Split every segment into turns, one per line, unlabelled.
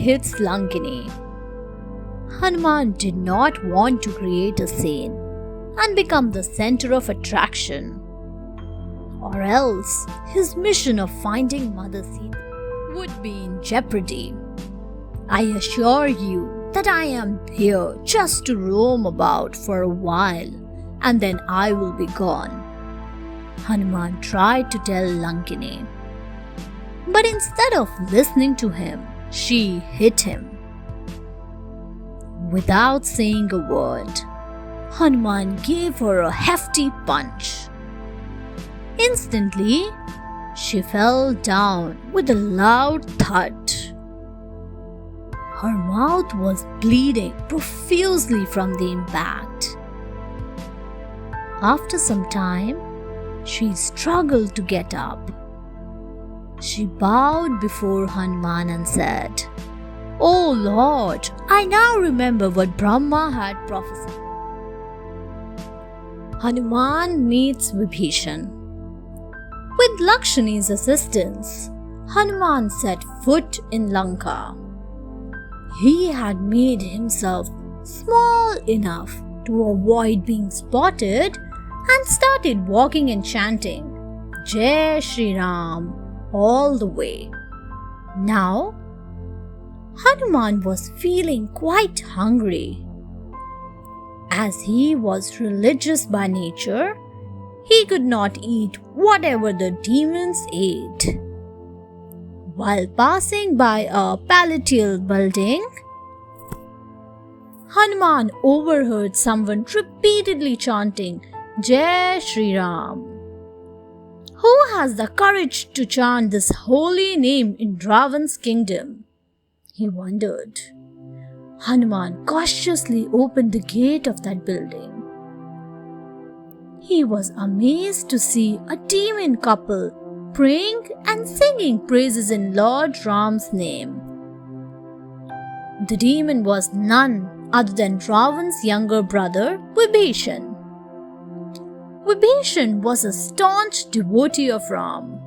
hits Lankini. Hanuman did not want to create a scene and become the center of attraction, or else his mission of finding Mother Sita would be in jeopardy. I assure you that I am here just to roam about for a while and then I will be gone, Hanuman tried to tell Lankini. But instead of listening to him, she hit him. Without saying a word, Hanuman gave her a hefty punch. Instantly, she fell down with a loud thud. Her mouth was bleeding profusely from the impact. After some time, she struggled to get up. She bowed before Hanuman and said, "Oh Lord, I now remember what Brahma had prophesied." Hanuman meets Vibhishan. With Lakshmani's assistance, Hanuman set foot in Lanka. He had made himself small enough to avoid being spotted and started walking and chanting Jai Shri Ram all the way. Now, Hanuman was feeling quite hungry. As he was religious by nature, he could not eat whatever the demons ate. While passing by a palatial building, Hanuman overheard someone repeatedly chanting Jai Shri Ram. Who has the courage to chant this holy name in Ravan's kingdom? He wondered. Hanuman cautiously opened the gate of that building. He was amazed to see a demon couple praying and singing praises in Lord Ram's name. The demon was none other than Ravan's younger brother, Vibhishan. Vibhishan was a staunch devotee of Ram.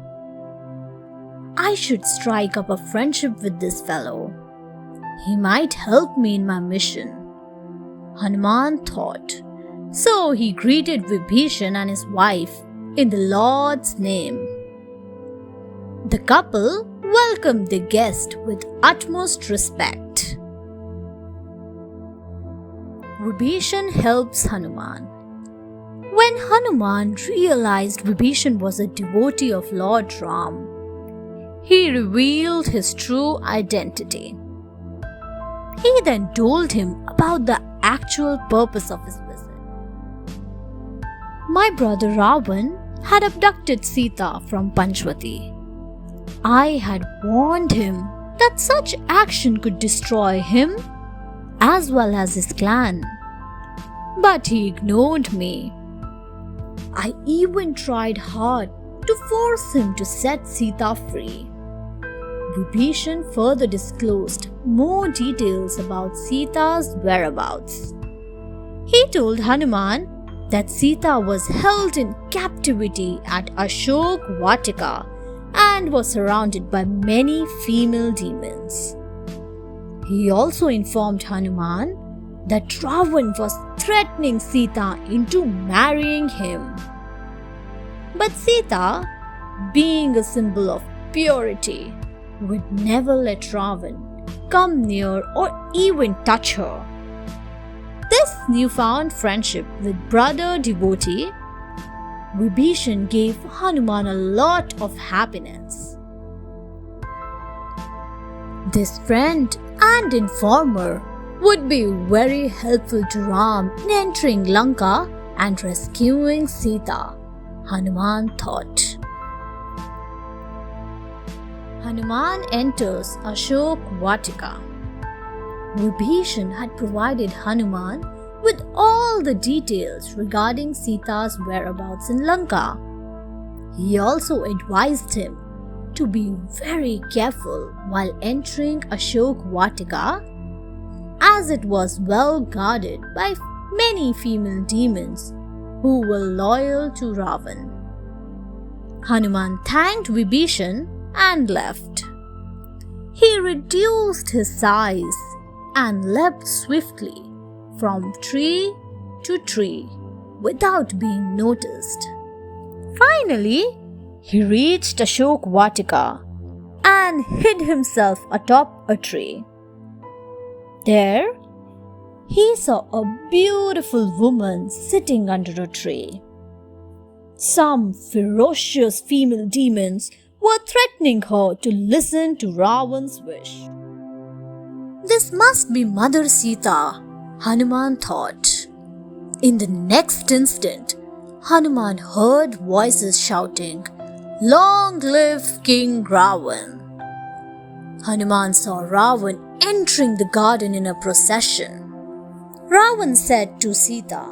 I should strike up a friendship with this fellow. He might help me in my mission, Hanuman thought. So he greeted Vibhishan and his wife in the Lord's name. The couple welcomed the guest with utmost respect. Vibhishan helps Hanuman. When Hanuman realized Vibhishan was a devotee of Lord Ram, he revealed his true identity. He then told him about the actual purpose of his visit. My brother Ravan had abducted Sita from Panchvati. I had warned him that such action could destroy him as well as his clan. But he ignored me. I even tried hard to force him to set Sita free. Vibhishan further disclosed more details about Sita's whereabouts. He told Hanuman that Sita was held in captivity at Ashok Vatika and was surrounded by many female demons. He also informed Hanuman that Ravan was threatening Sita into marrying him. But Sita, being a symbol of purity, would never let Ravan come near or even touch her. This newfound friendship with brother devotee, Vibhishan gave Hanuman a lot of happiness. This friend and informer would be very helpful to Ram in entering Lanka and rescuing Sita, Hanuman thought. Hanuman enters Ashok Vatika. Vibhishan had provided Hanuman with all the details regarding Sita's whereabouts in Lanka. He also advised him to be very careful while entering Ashok Vatika, as it was well guarded by many female demons who were loyal to Ravan. Hanuman thanked Vibhishan and left. he reduced his size and leapt swiftly from tree to tree without being noticed. Finally, he reached Ashok Vatika and hid himself atop a tree. There, he saw a beautiful woman sitting under a tree. Some ferocious female demons were threatening her to listen to Ravan's wish. This must be Mother Sita, Hanuman thought. In the next instant, Hanuman heard voices shouting, "Long live King Ravan!" Hanuman saw Ravan entering the garden in a procession. Ravan said to Sita,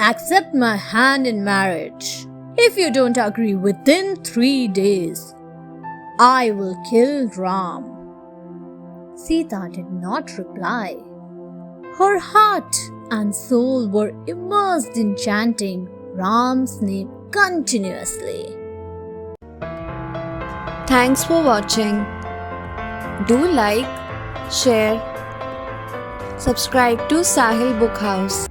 "Accept my hand in marriage. If you don't agree within 3 days, I will kill Ram." Sita did not reply. Her heart and soul were immersed in chanting Ram's name continuously.
Thanks for watching. Do like, share, subscribe to Sahil Book House.